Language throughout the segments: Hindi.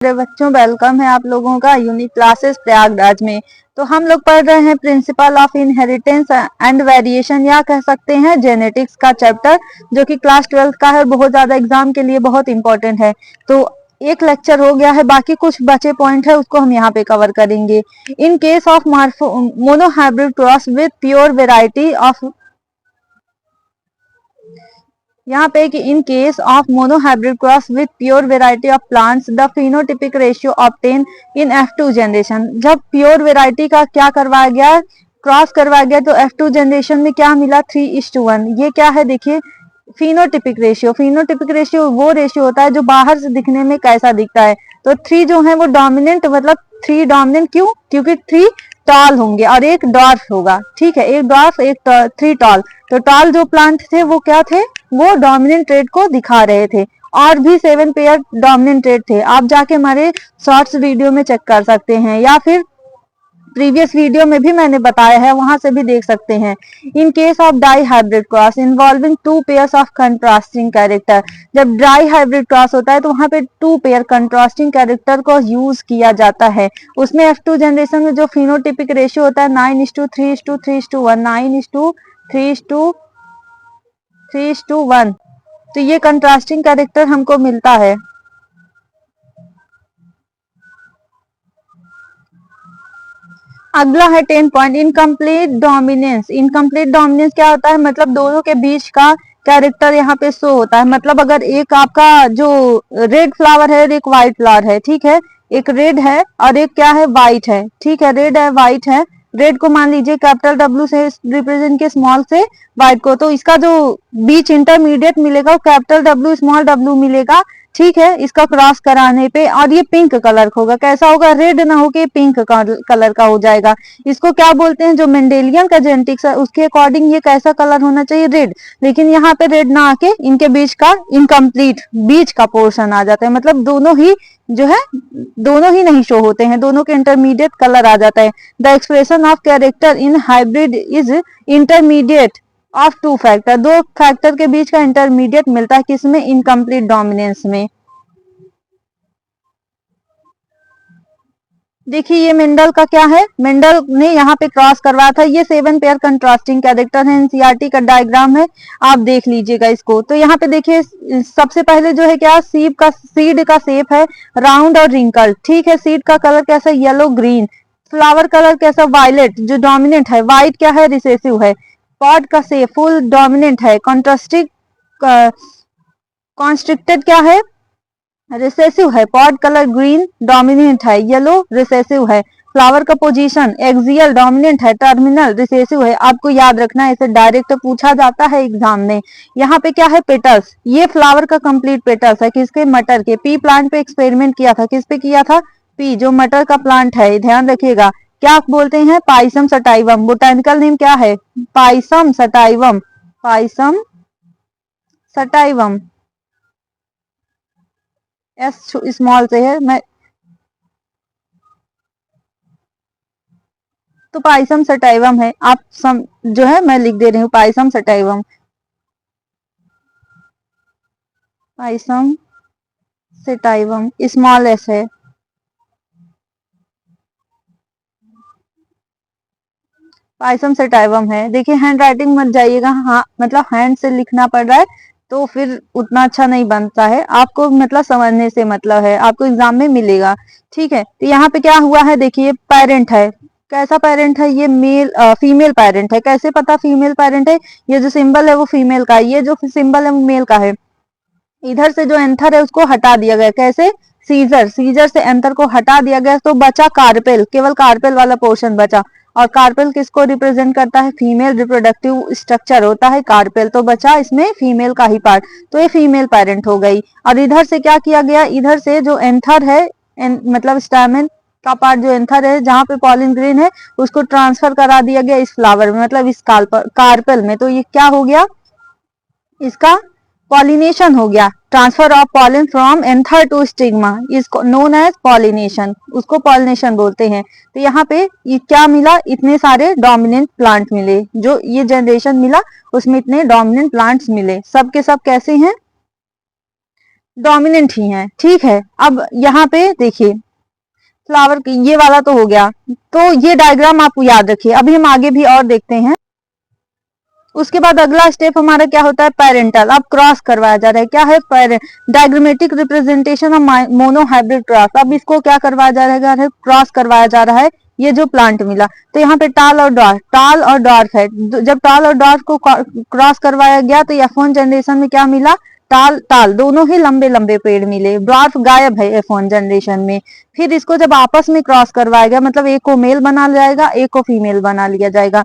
अरे बच्चों, वेलकम है आप लोगों का यूनिक क्लासेस प्रयागराज में। तो हम लोग पढ़ रहे हैं principle of inheritance and variation, या कह सकते हैं जेनेटिक्स का चैप्टर, जो कि क्लास 12 का है। बहुत ज्यादा एग्जाम के लिए बहुत इंपॉर्टेंट है। तो एक लेक्चर हो गया है, बाकी कुछ बचे पॉइंट है उसको हम यहाँ पे कवर करेंगे। इन case of monohybrid cross with pure variety of, यहाँ पे कि इन case of monohybrid cross with pure variety of plants the phenotypic ratio obtain in F2 generation. जब प्योर वेराइटी का क्या करवाया गया, क्रॉस करवाया गया, तो F2 जनरेशन में क्या मिला, 3:1। ये क्या है देखिए, फिनोटिपिक रेशियो। फिनोटिपिक रेशियो वो रेशियो होता है जो बाहर से दिखने में कैसा दिखता है। तो 3 जो है वो डोमिनेंट, मतलब 3 डोमिनेंट क्यों, क्योंकि 3 टॉल होंगे और एक डॉर्फ होगा। ठीक है, एक डॉर्फ एक 3 टॉल। तो टॉल जो प्लांट थे वो क्या थे, वो डोमिनेंट ट्रेड को दिखा रहे थे। और भी 7 पेयर डोमिनेंट ट्रेड थे। आप जाके हमारे शॉर्ट्स वीडियो में चेक कर सकते हैं, या फिर प्रीवियस वीडियो में भी मैंने बताया है, वहां से भी देख सकते हैं। In case of dihybrid cross involving 2 pairs of contrasting character, जब डाई हाइब्रिड क्रॉस होता है तो वहां पे 2 पेयर कंट्रास्टिंग कैरेक्टर को यूज किया जाता है। उसमें F2 जनरेशन में जो फिनोटिपिक रेशियो होता है 9:3:3:1, 9:3:3:1। तो ये कंट्रास्टिंग कैरेक्टर हमको मिलता है। अगला है 10 point, incomplete dominance. Incomplete dominance क्या होता है, मतलब दोनों के बीच का कैरेक्टर यहाँ पे शो होता है। मतलब अगर एक आपका जो रेड फ्लावर है और एक व्हाइट फ्लावर है, ठीक है, एक रेड है और एक क्या है, व्हाइट है। ठीक है, रेड है व्हाइट है। रेड को मान लीजिए कैपिटल W से रिप्रेजेंट किया, स्मॉल से व्हाइट को, तो इसका जो बीच इंटरमीडिएट मिलेगा वो कैपिटल W स्मॉल w मिलेगा। ठीक है, इसका क्रॉस कराने पे, और ये पिंक कलर का होगा। कैसा होगा, रेड ना होके पिंक कलर का हो जाएगा। इसको क्या बोलते हैं, जो मेंडेलियन का जेनेटिक्स है उसके अकॉर्डिंग ये कैसा कलर होना चाहिए, रेड। लेकिन यहाँ पे रेड ना आके इनके बीच का इनकम्प्लीट बीच का पोर्शन आ जाता है। मतलब दोनों ही जो है, दोनों ही नहीं शो होते हैं, दोनों के इंटरमीडिएट कलर आ जाता है। The expression of character in hybrid is intermediate of 2 factor. 2 factor के बीच का इंटरमीडिएट मिलता है किसमें, इनकम्प्लीट डोमिनेंस में। देखिए ये मेंडल का क्या है, मेंडल ने यहाँ पे क्रॉस करवाया था। ये 7 पेयर कंट्रास्टिंग कैरेक्टर है, एनसीईआरटी का डायग्राम है, आप देख लीजिएगा इसको। तो यहाँ पे देखिए सबसे पहले जो है क्या, सीड का शेप है राउंड और रिंकल। ठीक है, सीड का कलर कैसा, येलो ग्रीन। फ्लावर कलर कैसा, वायलेट, जो डोमिनेंट है। व्हाइट क्या है, रिसेसिव है। पॉड का शेप फुल डोमिनेंट है। कॉन्स्ट्रिक्टेड क्या है, रिसेसिव है। पॉड कलर ग्रीन डोमिनेंट है, येलो रिसेसिव है। फ्लावर का पोजीशन एक्सियल डोमिनेंट है, टर्मिनल रिसेसिव है। आपको याद रखना है, इसे डायरेक्ट पूछा जाता है एग्जाम में। यहाँ पे क्या है, पेटल्स, ये फ्लावर का कंप्लीट पेटल्स है, किसके, मटर के। पी प्लांट पे एक्सपेरिमेंट किया था, किस पे किया था, पी, जो मटर का प्लांट है, ध्यान रखिएगा। क्या आप बोलते हैं, पाइसम सटाइवम। बोटानिकल नेम क्या है, Pisum sativum, Pisum sativum. S small से है, मैं तो पाइसम सटाइवम है। आप जो है मैं लिख दे रही हूँ, Pisum sativum, Pisum sativum, small S है। पाइसम सटाइवम है। देखिए हैंड राइटिंग मत जाइएगा, हाँ मतलब हैंड से लिखना पड़ रहा है तो फिर उतना अच्छा नहीं बनता है। आपको मतलब समझने से मतलब है, आपको एग्जाम में मिलेगा। ठीक है, तो यहाँ पे क्या हुआ है, देखिए पेरेंट है। कैसा पेरेंट है, ये फीमेल पेरेंट है। कैसे पता फीमेल पेरेंट है, ये जो सिंबल है वो फीमेल का है, ये जो सिंबल है वो मेल का है। इधर से जो एंथर है उसको हटा दिया गया, कैसे, सीजर से एंथर को हटा दिया गया, तो बचा कार्पेल, केवल कार्पेल वाला पोर्शन बचा। और कार्पेल किसको रिप्रेजेंट करता है, फीमेल रिप्रोडक्टिव स्ट्रक्चर होता है कार्पेल, तो बचा इसमें फीमेल का ही पार्ट, तो ये फीमेल पेरेंट हो गई। और इधर से क्या किया गया, इधर से जो एंथर है, मतलब स्टैमेन का पार्ट जो एंथर है, जहां पे पॉलिन ग्रेन है, उसको ट्रांसफर करा दिया गया इस फ्लावर में, मतलब इस कार्पेल में। तो ये क्या हो गया, इसका पॉलिनेशन हो गया, transfer of pollen from anther to stigma, इसको नोन एज पॉलिनेशन, उसको पॉलिनेशन बोलते हैं। तो यहाँ पे ये क्या मिला, इतने सारे डोमिनेंट प्लांट मिले, जो ये जनरेशन मिला उसमें इतने डोमिनेंट प्लांट्स मिले। सब के सब कैसे हैं, डोमिनेंट ही है, ठीक है। अब यहाँ पे देखिए फ्लावर की ये वाला तो हो गया, तो ये डायग्राम आप याद रखिए। अभी हम आगे भी और देखते हैं। उसके बाद अगला स्टेप हमारा क्या होता है, पेरेंटल। अब क्रॉस करवाया जा रहा है, क्या है, diagrammatic representation of monohybrid cross. अब इसको क्या करवाया जा रहा है, क्रॉस करवाया जा रहा है। ये जो प्लांट मिला, तो यहाँ पे टाल और डॉर्फ है। जब टाल और डॉर्फ को क्रॉस करवाया गया तो F1 जनरेशन में क्या मिला, टाल टाल दोनों ही लंबे लंबे पेड़ मिले। ड्वार्फ गायब है F1 जनरेशन में। फिर इसको जब आपस में क्रॉस करवाया गया, मतलब एक को मेल बना लिया जाएगा, एक को फीमेल बना लिया जाएगा,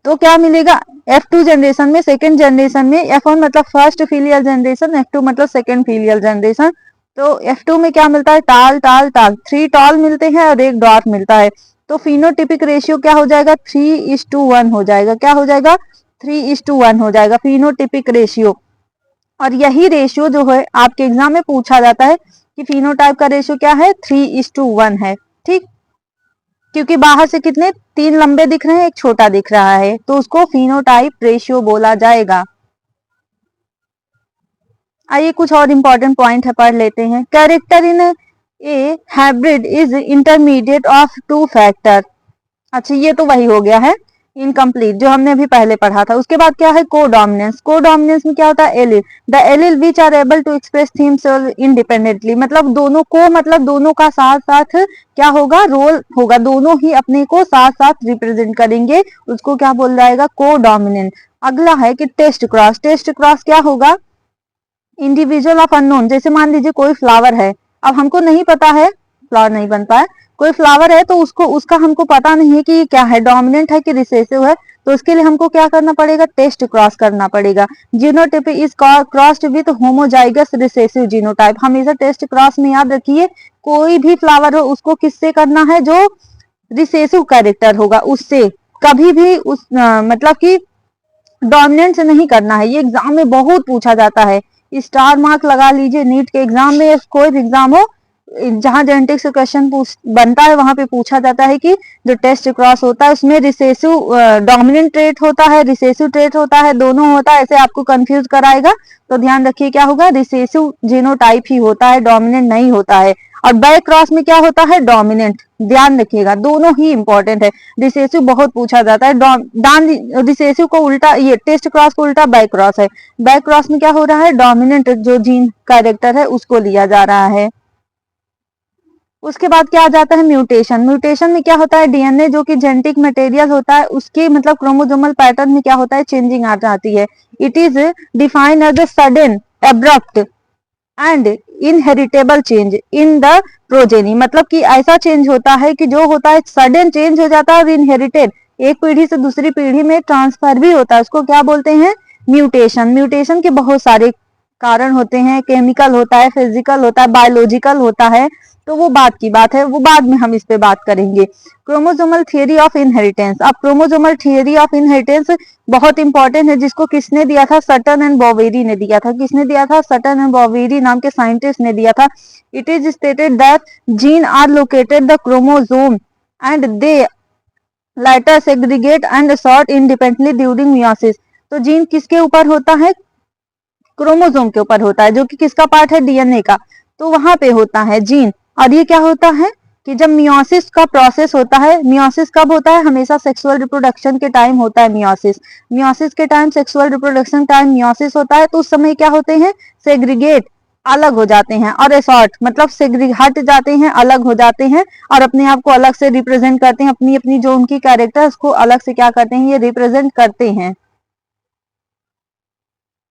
तो क्या मिलेगा, F2 जनरेशन में, सेकेंड जनरेशन में, F1 मतलब फर्स्ट फीलियल जनरेशन, F2 मतलब सेकेंड फीलियल जनरेशन। तो F2 में क्या मिलता है, टाल टाल टाल, 3 टॉल मिलते हैं और एक डॉर्फ मिलता है। तो फिनोटिपिक रेशियो क्या हो जाएगा, 3:1 हो जाएगा। क्या हो जाएगा, 3:1 हो जाएगा फिनोटिपिक रेशियो। और यही रेशियो जो है आपके एग्जाम में पूछा जाता है कि फिनोटाइप का रेशियो क्या है, 3:1 है, ठीक। क्योंकि बाहर से कितने 3 लंबे दिख रहे हैं, एक छोटा दिख रहा है, तो उसको फिनोटाइप रेशियो बोला जाएगा। आइए कुछ और इंपॉर्टेंट पॉइंट है पढ़ लेते हैं। Character in A hybrid is intermediate of 2 factor. अच्छा ये तो वही हो गया है इनकम्प्लीट जो हमने अभी पहले पढ़ा था। उसके बाद क्या है, कोडोमिनेंस। कोडोमिनेंस में क्या होता है, allele, the allele which are able to express themes independently. मतलब दोनों को, मतलब दोनों का साथ साथ क्या होगा, रोल होगा, दोनों ही अपने को साथ साथ रिप्रेजेंट करेंगे, उसको क्या बोल जाएगा, कोडोमिनेंट। अगला है कि टेस्ट क्रॉस। टेस्ट क्रॉस क्या होगा, इंडिविजुअल ऑफ अननोन। जैसे मान लीजिए कोई फ्लावर है, अब हमको नहीं पता है, फ्लावर नहीं बनता है, कोई फ्लावर है तो उसको, उसका हमको पता नहीं है कि ये क्या है, डोमिनेंट है कि रिसेसिव है, तो उसके लिए हमको क्या करना पड़ेगा, टेस्ट क्रॉस करना पड़ेगा। Genotype is crossed with homozygous recessive genotype. हमेशा टेस्ट क्रॉस में याद रखिए, कोई भी फ्लावर हो उसको किससे करना है, जो रिसेसिव कैरेक्टर होगा उससे, कभी भी उस मतलब कि डोमिनेंट से नहीं करना है। ये एग्जाम में बहुत पूछा जाता है, स्टार मार्क लगा लीजिए। नीट के एग्जाम में, कोई भी एग्जाम हो जहां जेनेटिक्स से क्वेश्चन बनता है, वहां पे पूछा जाता है कि जो टेस्ट क्रॉस होता है उसमें रिसेसिव डोमिनेंट ट्रेट होता है, रिसेसिव ट्रेट होता है, दोनों होता है, ऐसे आपको कंफ्यूज कराएगा। तो ध्यान रखिए क्या होगा, रिसेसिव जीनोटाइप ही होता है, डोमिनेंट नहीं होता है। और बैक क्रॉस में क्या होता है, डोमिनेंट। ध्यान रखिएगा, दोनों ही इंपॉर्टेंट है। रिसेसिव बहुत पूछा जाता है, रिसेसिव को उल्टा, ये टेस्ट क्रॉस को उल्टा बैक क्रॉस है। बैक क्रॉस में क्या हो रहा है, डोमिनेंट जो जीन कैरेक्टर है उसको लिया जा रहा है। उसके बाद क्या आ जाता है, म्यूटेशन। म्यूटेशन में क्या होता है, डीएनए जो कि जेनेटिक मटेरियल होता है उसके मतलब क्रोमोसोमल पैटर्न में क्या होता है, चेंजिंग आ जाती है। It is defined as a sudden, abrupt and inheritable change in the progeny. मतलब कि ऐसा चेंज होता है कि जो होता है सडन चेंज हो जाता है और इनहेरिटेड, एक पीढ़ी से दूसरी पीढ़ी में ट्रांसफर भी होता है, उसको क्या बोलते हैं, म्यूटेशन। म्यूटेशन के बहुत सारे कारण होते हैं, केमिकल होता है, फिजिकल होता है, बायोलॉजिकल होता है, तो वो बात की बात है, वो बाद में हम इस पे बात करेंगे। Chromosomal theory of inheritance. अब क्रोमोसोमल थियरी ऑफ इनहेरिटेंस बहुत इंपॉर्टेंट है, जिसको किसने दिया था, सटन एंड बॉवेरी ने दिया था। किसने दिया था, सटन एंड बॉवेरी नाम के साइंटिस्ट ने दिया था। It is stated that gene are located the chromosome and they later segregate and sort independently during meiosis। तो जीन किसके ऊपर होता है, क्रोमोसोम के ऊपर होता है, जो कि किसका पार्ट है, डीएनए का। तो वहां पे होता है जीन। और ये क्या होता है कि जब मियोसिस का प्रोसेस होता है, मियोसिस कब होता है, हमेशा सेक्सुअल रिप्रोडक्शन के टाइम होता है मियोसिस। मियोसिस के time, sexual reproduction time meiosis होता है, तो उस समय क्या होते हैं, सेग्रीगेट, अलग हो जाते हैं, और एसॉर्ट मतलब हट जाते हैं, अलग हो जाते हैं, और अपने आप को अलग से रिप्रेजेंट करते हैं, अपनी अपनी जो उनकी कैरेक्टर उसको अलग से क्या करते हैं, ये रिप्रेजेंट करते हैं।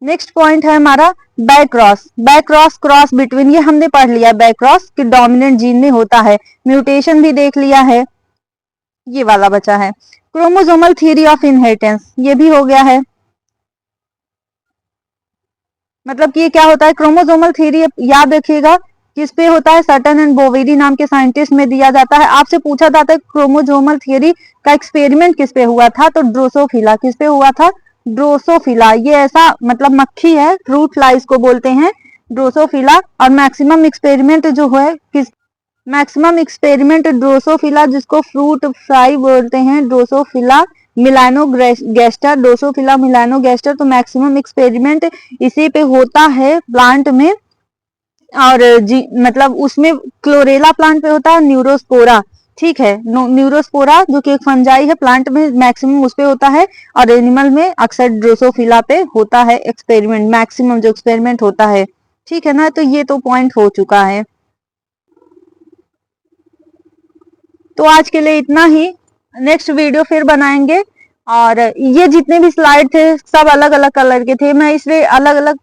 नेक्स्ट पॉइंट है हमारा back cross. Back cross, cross between, ये हमने पढ़ लिया बैक क्रॉस कि डोमिनेंट जीन में होता है। म्यूटेशन भी देख लिया है, ये वाला बचा है। क्रोमोसोमल थियरी ऑफ इनहेरिटेंस, ये भी हो गया है। मतलब कि ये क्या होता है, क्रोमोसोमल थ्योरी याद रखिएगा किस पे होता है, सटन एंड बोवेरी नाम के साइंटिस्ट में दिया जाता है। आपसे पूछा जाता है क्रोमोसोमल थ्योरी का एक्सपेरिमेंट किस पे हुआ था, तो ड्रोसोफिला। किस पे हुआ था, ड्रोसोफिला। ये ऐसा मतलब मक्खी है, फ्रूट फ्लाई इसको बोलते हैं, ड्रोसोफिला। और मैक्सिमम एक्सपेरिमेंट जो है किस, मैक्सिमम एक्सपेरिमेंट ड्रोसोफिला, जिसको फ्रूट फ्लाई बोलते हैं, ड्रोसोफिला मिलानोगेस्टर, ड्रोसोफिला मिलानोगेस्टर। तो मैक्सिमम एक्सपेरिमेंट इसी पे होता है प्लांट में। और मतलब उसमें क्लोरेला प्लांट पे होता है न्यूरोस्पोरा, ठीक है। न्यूरोस्पोरा जो कि एक फंजाई है, प्लांट में मैक्सिमम उस पे होता है, और एनिमल में अक्सर ड्रोसोफिला पे होता है एक्सपेरिमेंट, मैक्सिमम जो एक्सपेरिमेंट होता है, ठीक है ना। तो ये तो पॉइंट हो चुका है। तो आज के लिए इतना ही, नेक्स्ट वीडियो फिर बनाएंगे। और ये जितने भी स्लाइड थे सब अलग अलग कलर के थे, मैं इसलिए अलग अलग,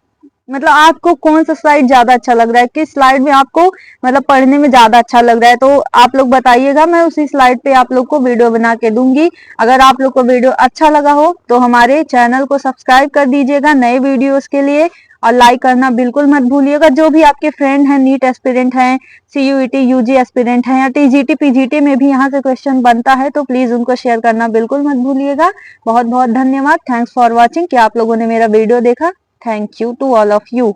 मतलब आपको कौन सा स्लाइड ज्यादा अच्छा लग रहा है, किस स्लाइड में आपको मतलब पढ़ने में ज्यादा अच्छा लग रहा है, तो आप लोग बताइएगा, मैं उसी स्लाइड पे आप लोग को वीडियो बना के दूंगी। अगर आप लोग को वीडियो अच्छा लगा हो तो हमारे चैनल को सब्सक्राइब कर दीजिएगा नए वीडियोस के लिए, और लाइक करना बिल्कुल मत भूलिएगा। जो भी आपके फ्रेंड हैं, नीट एस्पिरेंट हैं, सीयूईटी यूजी एस्पिरेंट हैं, या टीजीटी पीजीटी में भी यहाँ से क्वेश्चन बनता है, तो प्लीज उनको शेयर करना बिल्कुल मत भूलिएगा। बहुत बहुत धन्यवाद, थैंक्स फॉर वॉचिंग कि आप लोगों ने मेरा वीडियो देखा। Thank you to all of you.